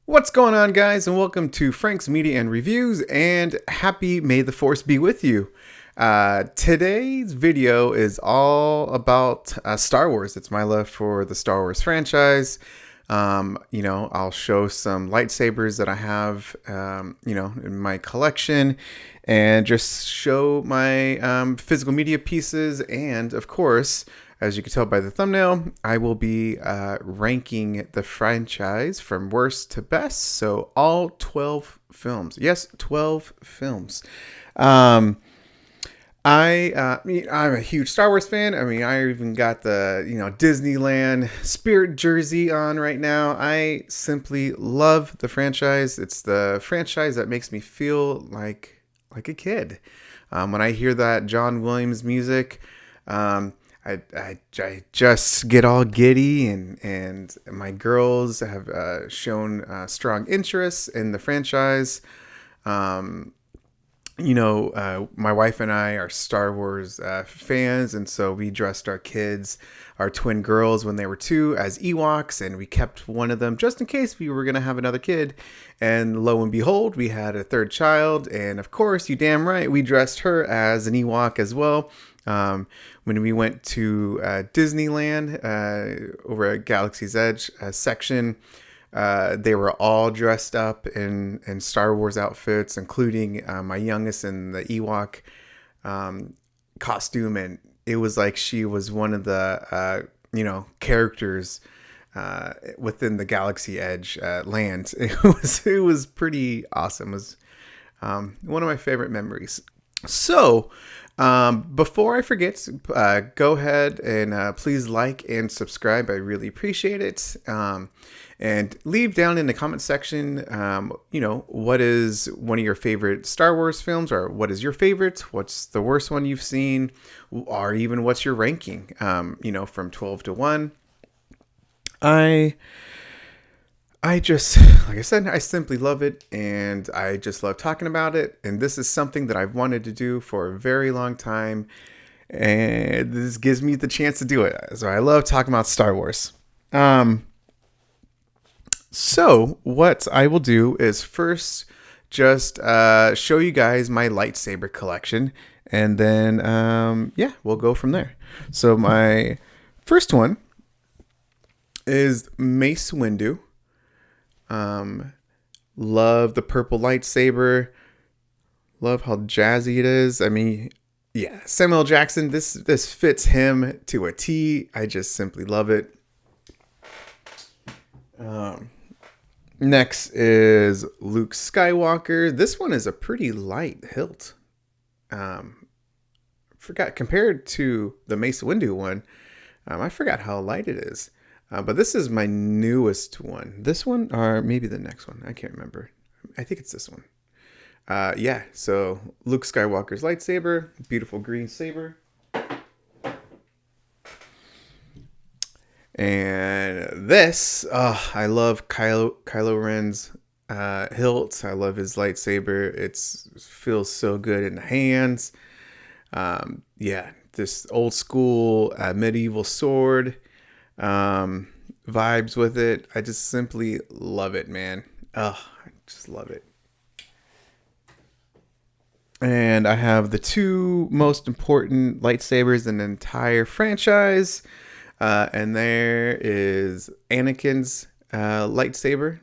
What's going on, guys, and welcome to Frank's Media and Reviews, and happy May the Force be with you. Today's video is all about Star Wars. It's my love for the Star Wars franchise. I'll show some lightsabers that I have, in my collection, and just show my physical media pieces. And of course, as you can tell by the thumbnail, I will be ranking the franchise from worst to best. So all 12 films. Yes, 12 films. I'm a huge Star Wars fan. I mean, I even got the, Disneyland Spirit jersey on right now. I simply love the franchise. It's the franchise that makes me feel like a kid. When I hear that John Williams music, I just get all giddy, and my girls have shown strong interest in the franchise. My wife and I are Star Wars fans, and so we dressed our kids, our twin girls, when they were 2 as Ewoks, and we kept one of them just in case we were going to have another kid. And lo and behold, we had a third child, and of course, you damn right, we dressed her as an Ewok as well. When we went to Disneyland over at Galaxy's Edge section, they were all dressed up in Star Wars outfits, including my youngest in the Ewok costume, and it was like she was one of the characters within the Galaxy Edge land. It was pretty awesome. It was one of my favorite memories. So, before I forget, go ahead and please like and subscribe. I really appreciate it. And leave down in the comment section, what is one of your favorite Star Wars films, or what is your favorite? What's the worst one you've seen, or even what's your ranking? From 12 to 1. I just, like I said, I simply love it, and I just love talking about it. And this is something that I've wanted to do for a very long time, and this gives me the chance to do it. So I love talking about Star Wars. So what I will do is first just show you guys my lightsaber collection, and then we'll go from there. So my first one is Mace Windu. Love the purple lightsaber. Love how jazzy it is. I mean, yeah, Samuel Jackson, this fits him to a T. I just simply love it. Next is Luke Skywalker. This one is a pretty light hilt. Forgot, compared to the Mace Windu one, I forgot how light it is. But this is my newest one. This one, or maybe the next one. I can't remember. I think it's this one. So Luke Skywalker's lightsaber. Beautiful green saber. And this, I love Kylo Ren's hilt. I love his lightsaber. It feels so good in the hands. This old school medieval sword. Vibes with it. I just simply love it, man. I just love it. And I have the 2 most important lightsabers in the entire franchise. And there is Anakin's lightsaber.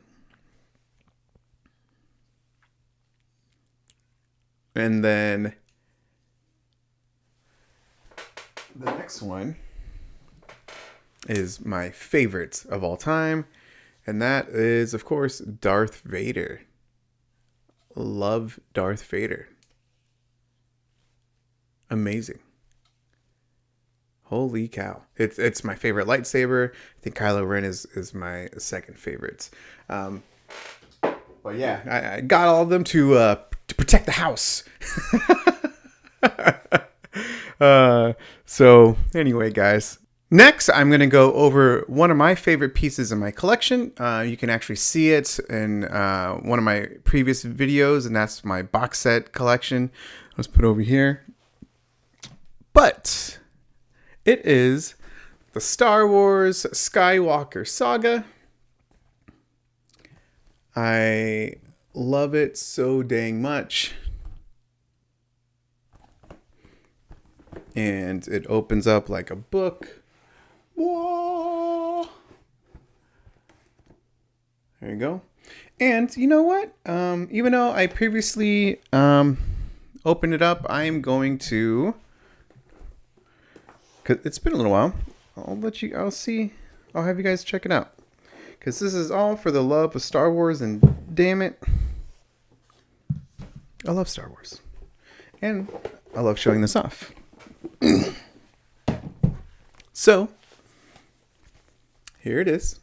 And then the next one is my favorite of all time, and that is, of course, Darth Vader. Love Darth Vader. Amazing. Holy cow. It's my favorite lightsaber. I think Kylo Ren is my second favorite. But yeah, I got all of them to protect the house. So anyway, guys. Next, I'm going to go over one of my favorite pieces in my collection. You can actually see it in one of my previous videos, and that's my box set collection. Let's put it over here. But it is the Star Wars Skywalker Saga. I love it so dang much. And it opens up like a book. Whoa! There you go. And you know what? Even though I previously opened it up, I'm going to, cause it's been a little while. I'll have you guys check it out. Because this is all for the love of Star Wars, and damn it, I love Star Wars. And I love showing this off. So, here it is.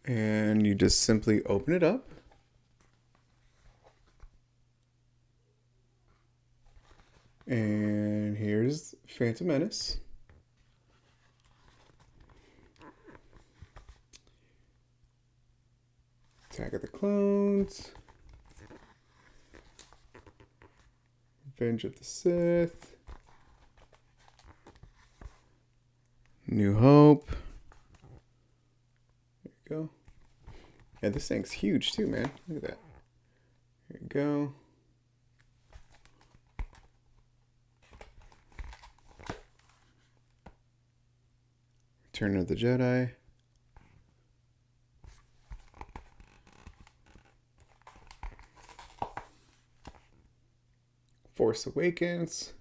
And you just simply open it up. And here's Phantom Menace. Attack of the Clones. Revenge of the Sith. New Hope. There you go. Yeah, this thing's huge too, man. Look at that. Here you go. Return of the Jedi. Force Awakens.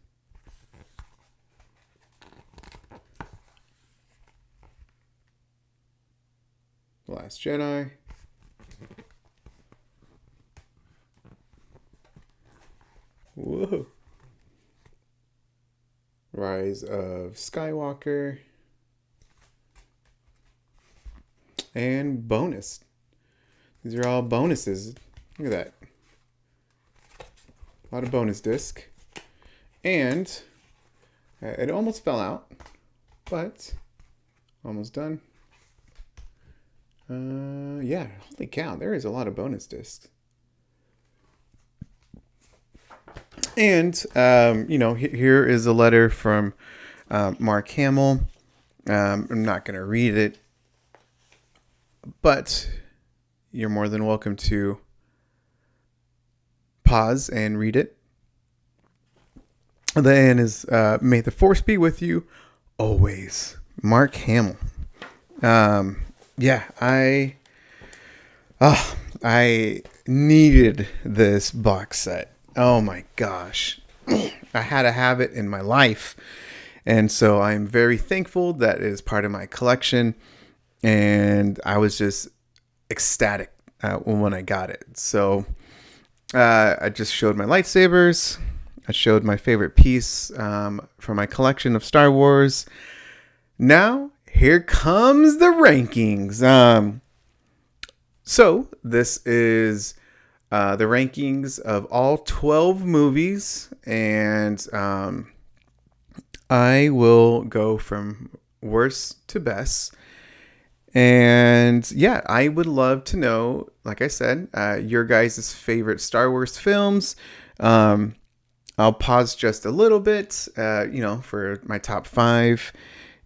The Last Jedi. Whoa. Rise of Skywalker. And bonus. These are all bonuses. Look at that. A lot of bonus disc. And it almost fell out, but almost done. Yeah, holy cow, there is a lot of bonus discs. And, you know, here is a letter from Mark Hamill. I'm not going to read it, but you're more than welcome to pause and read it. The end is, may the force be with you always. Mark Hamill. Yeah, I needed this box set. Oh my gosh. I had to have it in my life. And so I'm very thankful that it is part of my collection. And I was just ecstatic when I got it. So I just showed my lightsabers. I showed my favorite piece from my collection of Star Wars. Now, here comes the rankings. So this is the rankings of all 12 movies. And I will go from worst to best. And yeah, I would love to know, like I said, your guys' favorite Star Wars films. I'll pause just a little bit, you know, for my top 5.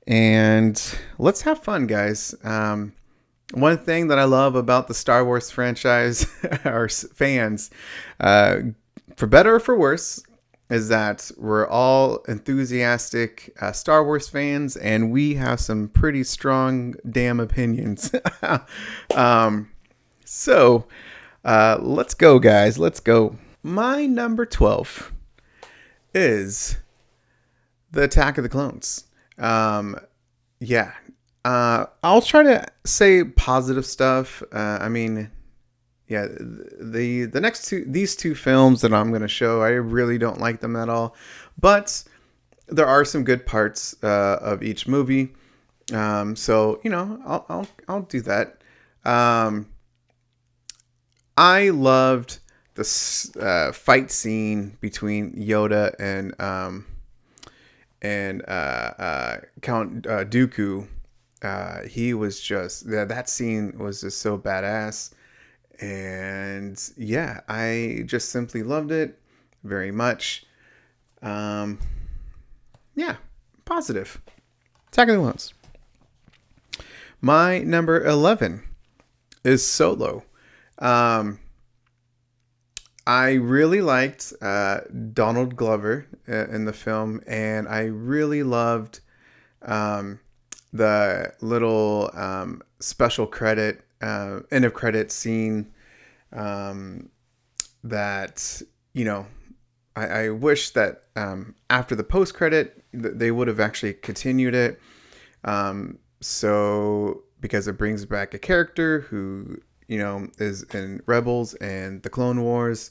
And let's have fun, guys. One thing that I love about the Star Wars franchise, our fans, for better or for worse, is that we're all enthusiastic Star Wars fans, and we have some pretty strong damn opinions. So let's go, guys. Let's go. My number 12 is the Attack of the Clones. Yeah. I'll try to say positive stuff. I mean, yeah, the next these two films that I'm going to show, I really don't like them at all, but there are some good parts of each movie. So, you know, I'll do that. I loved the fight scene between Yoda and Count Dooku. He was just that scene was just so badass. And yeah, I just simply loved it very much. Yeah, positive. Attack of the Clones. My number 11 is Solo. Um, I really liked Donald Glover in the film, and I really loved um, the little special credit, end of credit scene um, that, you know, I wish that after the post credit, they would have actually continued it. So because it brings back a character who, you know, is in Rebels and the Clone Wars.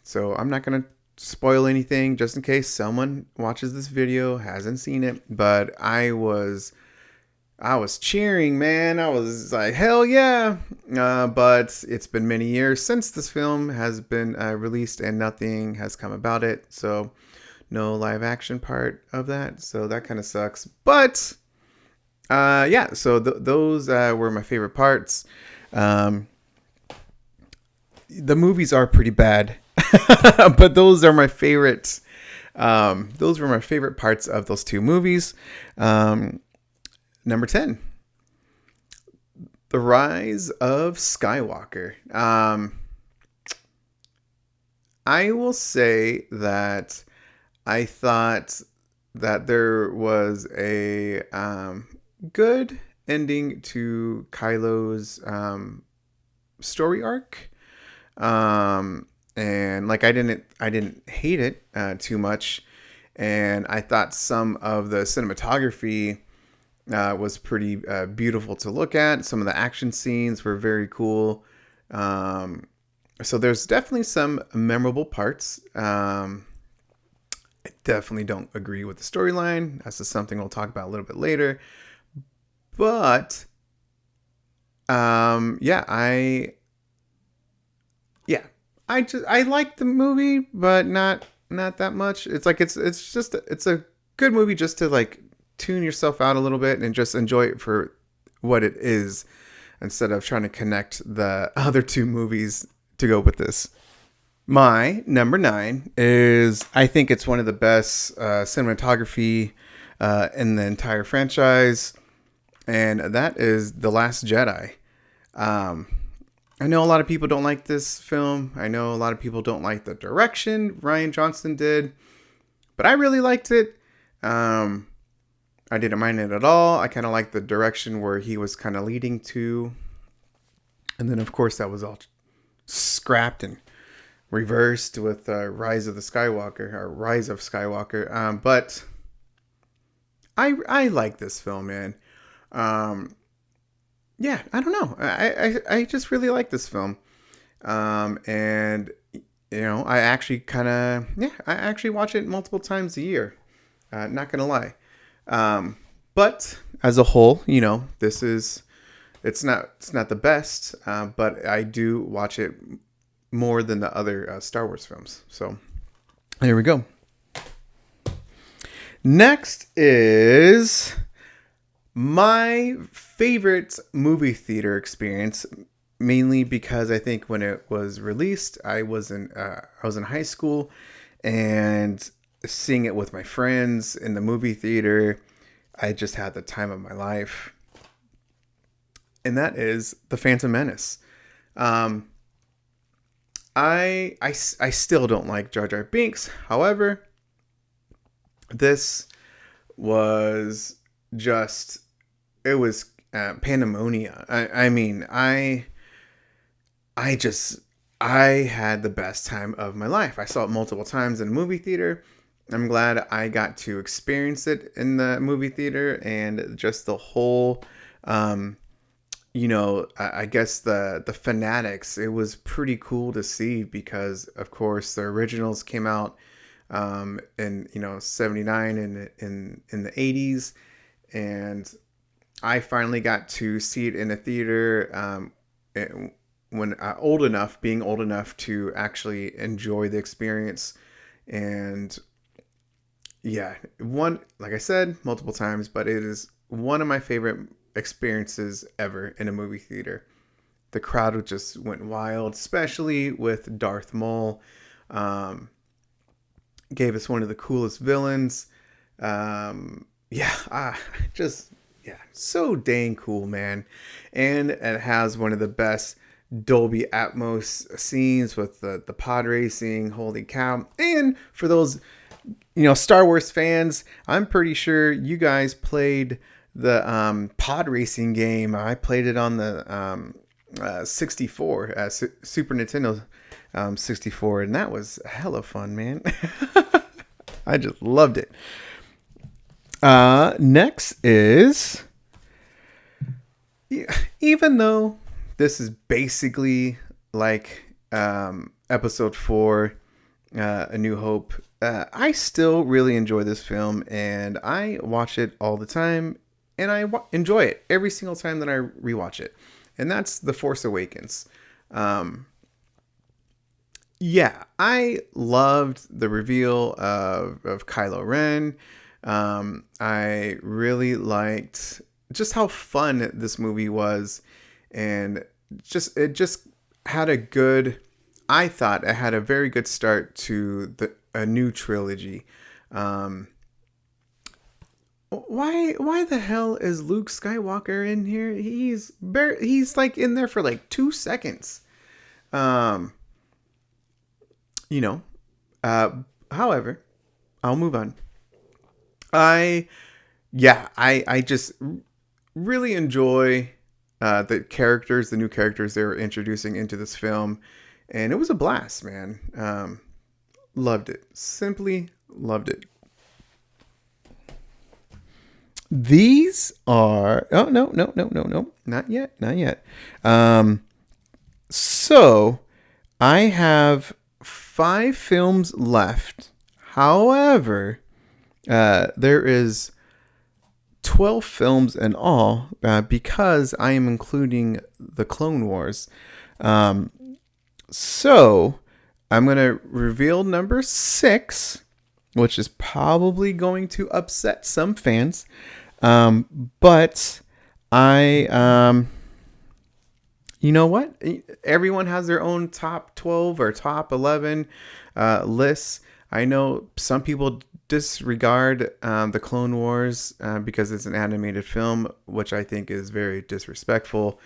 So I'm not going to spoil anything just in case someone watches this video, hasn't seen it, but I was cheering, man. I was like, hell yeah. But it's been many years since this film has been released and nothing has come about it. So no live action part of that. So that kind of sucks. But yeah, so those were my favorite parts. The movies are pretty bad, but those are my favorites. Those were my favorite parts of those two movies. Number 10, The Rise of Skywalker. I will say that I thought that there was a good ending to Kylo's story arc. And like I didn't hate it too much, and I thought some of the cinematography was pretty beautiful to look at. Some of the action scenes were very cool. So there's definitely some memorable parts. I definitely don't agree with the storyline. That's just something we'll talk about a little bit later. But yeah, I like the movie, but not that much. It's like it's a good movie just to like tune yourself out a little bit and just enjoy it for what it is, instead of trying to connect the other two movies to go with this. My number 9 is, I think it's one of the best cinematography in the entire franchise, and that is The Last Jedi. I know a lot of people don't like this film. I know a lot of people don't like the direction Rian Johnson did, but I really liked it. I didn't mind it at all. I kind of liked the direction where he was kind of leading to. And then, of course, that was all scrapped and reversed with Rise of Skywalker. But I like this film, man. Yeah, I don't know. I just really like this film. And, you know, I actually watch it multiple times a year. Not going to lie. But as a whole, you know, it's not the best, but I do watch it more than the other Star Wars films. So there we go. Next is my favorite movie theater experience, mainly because I think when it was released, I was in high school, and seeing it with my friends in the movie theater, I just had the time of my life. And that is The Phantom Menace. I still don't like Jar Jar Binks. However, this was just, it was pandemonium. I mean, I had the best time of my life. I saw it multiple times in a movie theater. I'm glad I got to experience it in the movie theater, and just the whole, you know, I guess the fanatics. It was pretty cool to see because, of course, the originals came out in, you know, 79 and in the 80s, and I finally got to see it in a theater when being old enough to actually enjoy the experience. And yeah, like I said multiple times, but it is one of my favorite experiences ever in a movie theater. The crowd just went wild, especially with Darth Maul. Gave us one of the coolest villains. Yeah, Yeah, so dang cool, man. And it has one of the best Dolby Atmos scenes with the pod racing. Holy cow. And for those, Star Wars fans, I'm pretty sure you guys played the pod racing game. I played it on the 64, Super Nintendo 64, and that was hella fun, man. I just loved it. Next is, even though this is basically like episode 4, A New Hope, I still really enjoy this film, and I watch it all the time, and I enjoy it every single time that I rewatch it, and that's The Force Awakens. Yeah, I loved the reveal of Kylo Ren. I really liked just how fun this movie was, and it just had I thought it had a very good start to a new trilogy. Why the hell is Luke Skywalker in here? He's like in there for like 2 seconds. However, I'll move on. I just really enjoy the new characters they were introducing into this film, and it was a blast, man. Loved it. Simply loved it. These are no, not yet. So I have 5 films left. However, there is 12 films in all, because I am including the Clone Wars. So I'm going to reveal number 6, which is probably going to upset some fans. But you know what? Everyone has their own top 12 or top 11 lists. I know some people disregard the Clone Wars because it's an animated film, which I think is very disrespectful.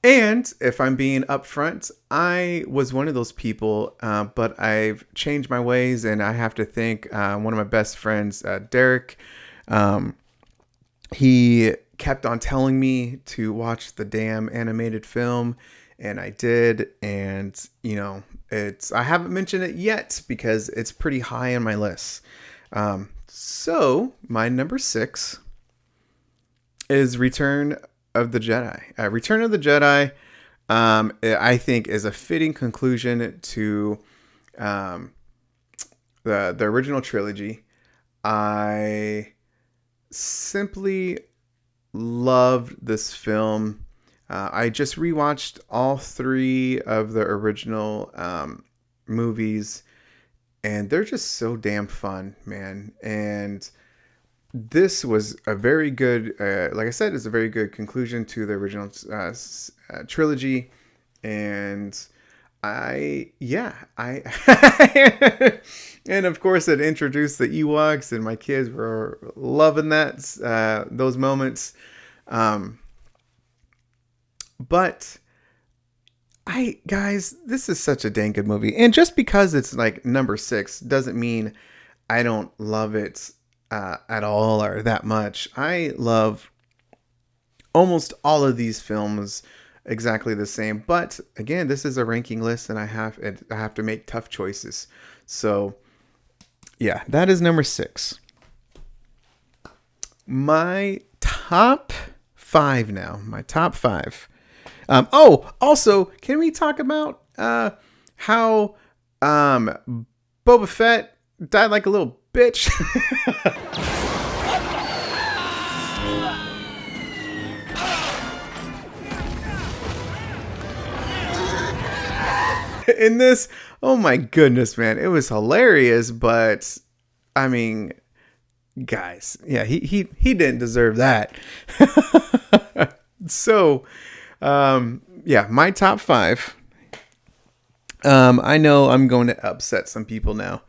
And if I'm being upfront, I was one of those people, but I've changed my ways, and I have to thank one of my best friends, Derek. He kept on telling me to watch the damn animated film, and I did. And I haven't mentioned it yet because it's pretty high on my list. So my number 6 is Return of the Jedi. Return of the Jedi, I think, is a fitting conclusion to the original trilogy. I simply loved this film. I just rewatched all 3 of the original movies, and they're just so damn fun, man. And this was a very good, like I said, it's a very good conclusion to the original trilogy. And I and of course it introduced the Ewoks, and my kids were loving those moments. But guys, this is such a dang good movie. And just because it's like number 6 doesn't mean I don't love it at all or that much. I love almost all of these films exactly the same. But again, this is a ranking list, and I have to make tough choices. So yeah, that is number 6. My top 5 now. My top 5. Also, can we talk about how Boba Fett died like a little bitch? In this, oh my goodness, man, it was hilarious. But I mean, guys, yeah, he didn't deserve that. So, yeah, my top 5. I know I'm going to upset some people now.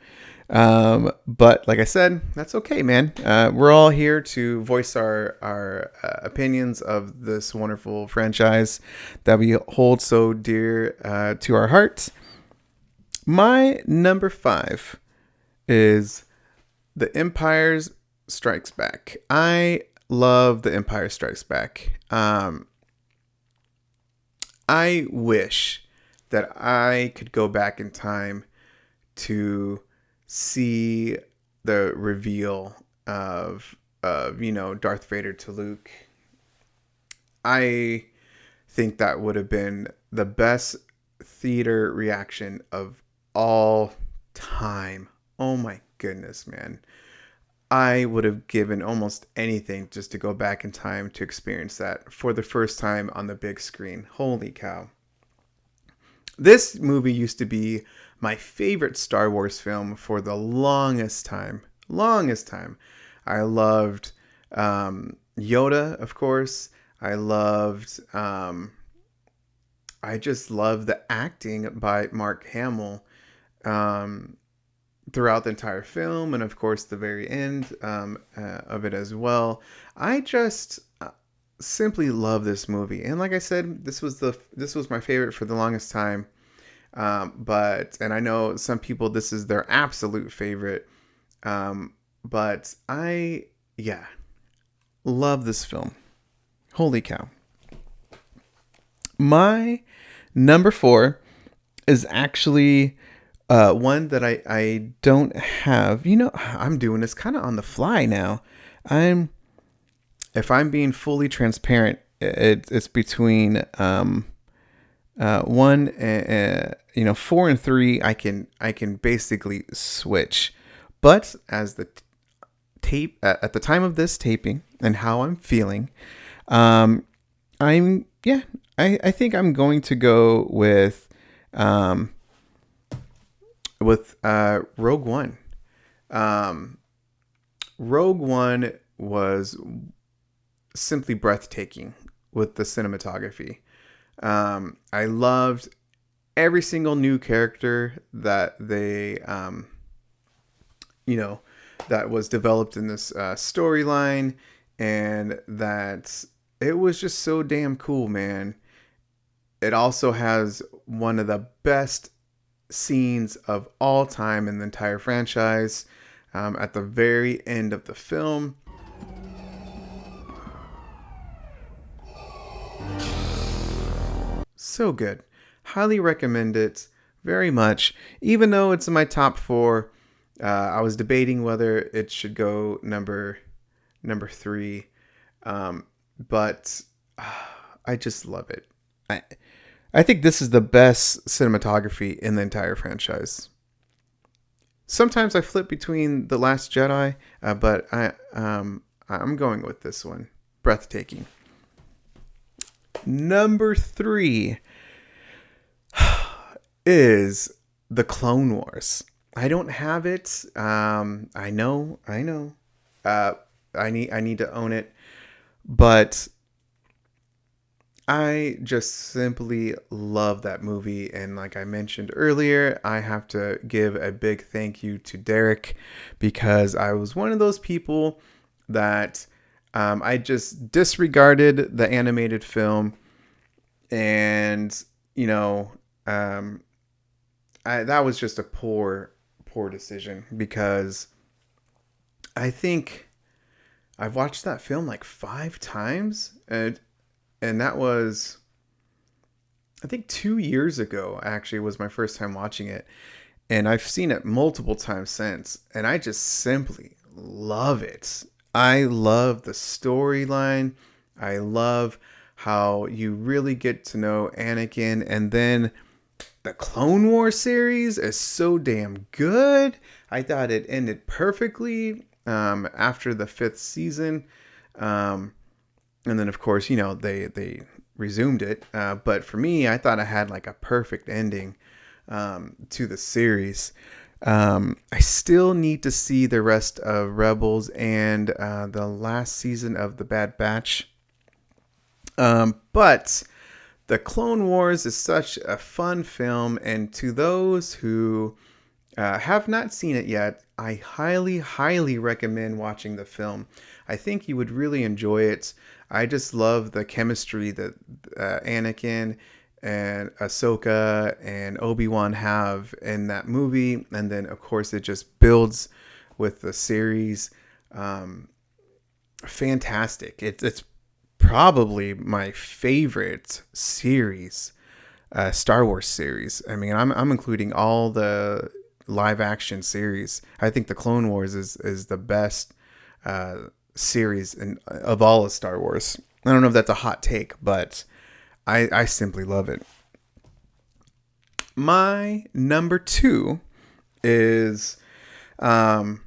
But like I said, that's okay, man. We're all here to voice our opinions of this wonderful franchise that we hold so dear to our hearts. My number 5 is The Empire Strikes Back. I love The Empire Strikes Back. I wish that I could go back in time to see the reveal of Darth Vader to Luke. I think that would have been the best theater reaction of all time. Oh my goodness, man. I would have given almost anything just to go back in time to experience that for the first time on the big screen. Holy cow. This movie used to be my favorite Star Wars film for the longest time. Longest time. I loved Yoda, of course. I just loved the acting by Mark Hamill throughout the entire film, and of course the very end of it as well. I just simply love this movie, and like I said, this was my favorite for the longest time. And I know some people this is their absolute favorite. But I love this film. Holy cow. My number 4 is actually one that I don't have. I'm doing this kind of on the fly now. If I'm being fully transparent, it's between 1 and 4 and 3. I can basically switch, but as the tape at the time of this taping and how I'm feeling, I think I'm going to go with Rogue One. Rogue One was simply breathtaking with the cinematography. I loved every single new character that they, that was developed in this storyline, and that it was just so damn cool, man. It also has one of the best scenes of all time in the entire franchise at the very end of the film. So good. Highly recommend it very much. Even though it's in my top 4, I was debating whether it should go number 3. But I just love it. I think this is the best cinematography in the entire franchise. Sometimes I flip between The Last Jedi, but I'm going with this one. Breathtaking. Number 3 is The Clone Wars. I don't have it. I know. I need to own it, but I just simply love that movie. And like I mentioned earlier, I have to give a big thank you to Derek, because I was one of those people that I just disregarded the animated film. And, that was just a poor decision, because I think I've watched that film like 5 times, and that was, I think 2 years ago, actually, was my first time watching it. And I've seen it multiple times since, and I just simply love it. I love the storyline. I love how you really get to know Anakin, and then the Clone Wars series is so damn good. I thought it ended perfectly after the 5th season. And then, of course, they resumed it. But for me, I thought I had like a perfect ending to the series. I still need to see the rest of Rebels and the last season of The Bad Batch. But The Clone Wars is such a fun film. And to those who Have not seen it yet. I highly, highly recommend watching the film. I think you would really enjoy it. I just love the chemistry that Anakin and Ahsoka and Obi-Wan have in that movie. And then, of course, it just builds with the series. Um, Fantastic. It's probably my favorite series, Star Wars series. I mean, I'm including all the live action series. I think the Clone Wars is the best series of all of Star Wars. I don't know if that's a hot take, but I simply love it. My number two is, um,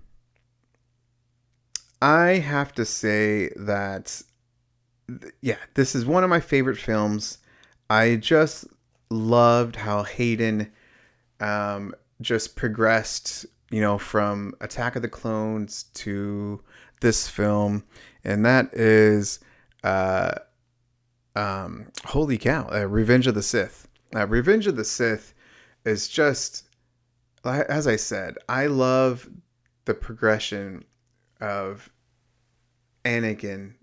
I have to say that, yeah, this is one of my favorite films. I just loved how Hayden just progressed, from Attack of the Clones to this film, and that is, uh, holy cow, Revenge of the Sith. Revenge of the Sith is just, as I said, I love the progression of Anakin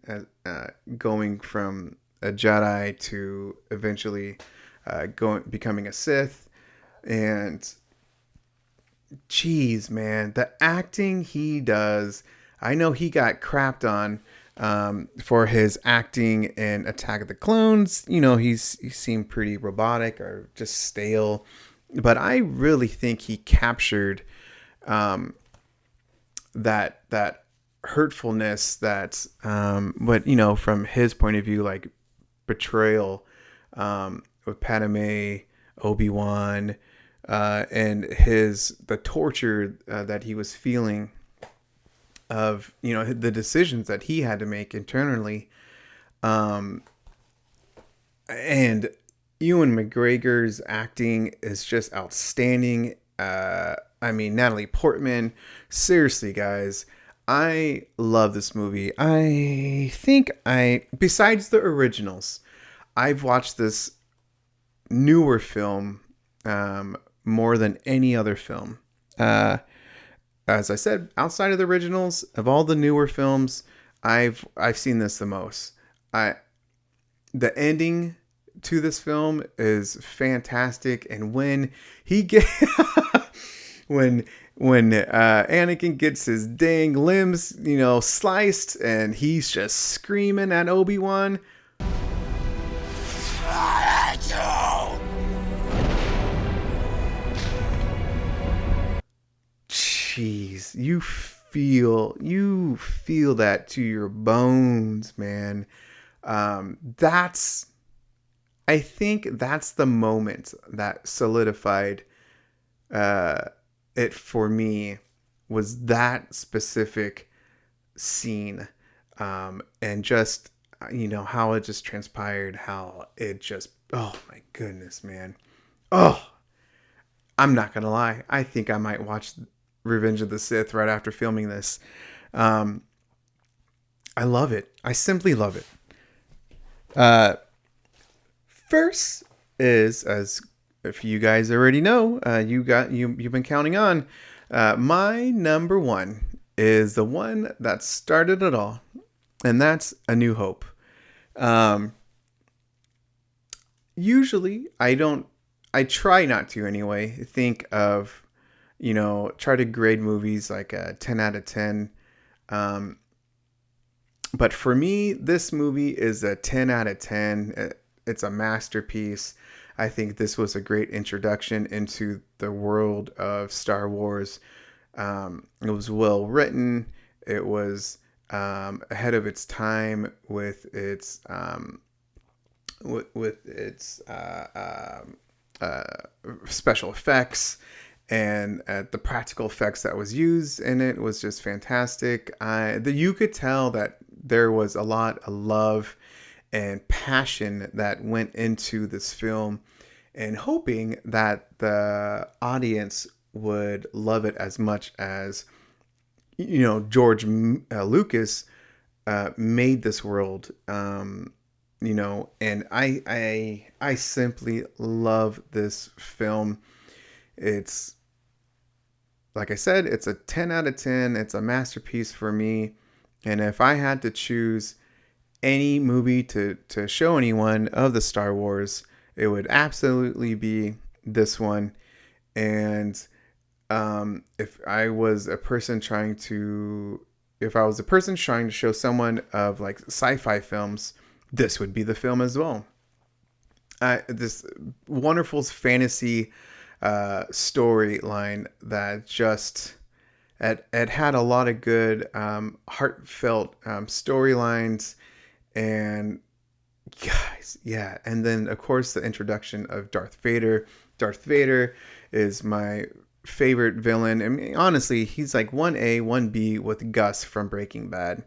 going from a Jedi to eventually becoming a Sith, and geez, man, the acting he does. I know he got crapped on for his acting in Attack of the Clones. He seemed pretty robotic or just stale, but I really think he captured that hurtfulness, that but from his point of view, like betrayal with Padme, Obi-Wan, and the torture that he was feeling of the decisions that he had to make internally, and Ewan McGregor's acting is just outstanding. I mean, Natalie Portman, seriously, guys, I love this movie. I think besides the originals, I've watched this newer film more than any other film. As I said, outside of the originals, of all the newer films, I've seen this the most. The ending to this film is fantastic, and when he get when Anakin gets his dang limbs, sliced, and he's just screaming at Obi-Wan. Jeez, you feel that to your bones, man. I think that's the moment that solidified it for me, was that specific scene, and just how it just transpired, how it just, oh my goodness, man. Oh, I'm not gonna lie, I think I might watch Revenge of the Sith right after filming this. I love it. I simply love it. First is, as if you guys already know, you've been counting on. My number one is the one that started it all, and that's A New Hope. Usually, I try not to anyway, think of, try to grade movies like a 10 out of 10. But for me, this movie is a 10 out of 10. It's a masterpiece. I think this was a great introduction into the world of Star Wars. It was well written. It was ahead of its time with its special effects, and the practical effects that was used in it was just fantastic. You could tell that there was a lot of love and passion that went into this film, and hoping that the audience would love it as much as George Lucas made this world. And I simply love this film. It's like I said, it's a 10 out of 10. It's a masterpiece for me. And if I had to choose any movie to show anyone of the Star Wars, it would absolutely be this one. And if I was a person trying to show someone of like sci-fi films, this would be the film as well. This wonderful fantasy storyline that just it had a lot of good heartfelt storylines, and guys, yeah, and then of course the introduction of Darth Vader. Darth Vader is my favorite villain. I mean, honestly, he's like 1A, 1B with Gus from Breaking Bad.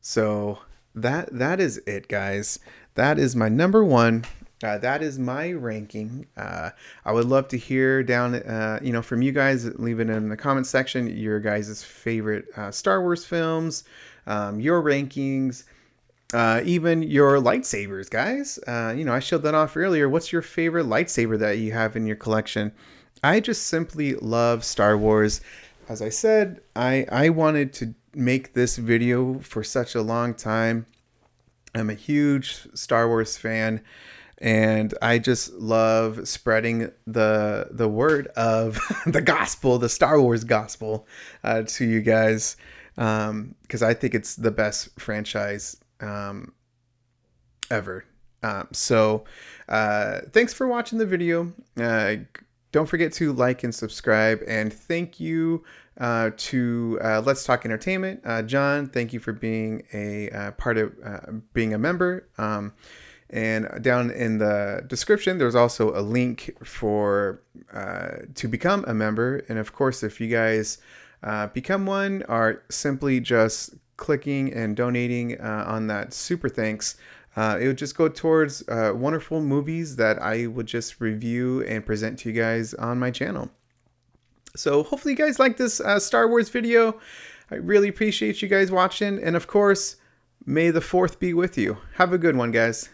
So that is it, guys. That is my number one. That is my ranking. I would love to hear down, from you guys. Leave it in the comment section. Your guys' favorite Star Wars films, your rankings, even your lightsabers, guys. I showed that off earlier. What's your favorite lightsaber that you have in your collection? I just simply love Star Wars. As I said, I wanted to make this video for such a long time. I'm a huge Star Wars fan, and I just love spreading the word of the gospel, the Star Wars gospel, to you guys, because I think it's the best franchise ever. So thanks for watching the video. Don't forget to like and subscribe, and thank you to Let's Talk Entertainment. John, thank you for being a part of being a member. And down in the description, there's also a link for to become a member. And of course, if you guys become one, or simply just clicking and donating on that super thanks, it would just go towards wonderful movies that I would just review and present to you guys on my channel. So hopefully you guys like this Star Wars video. I really appreciate you guys watching. And of course, may the 4th be with you. Have a good one, guys.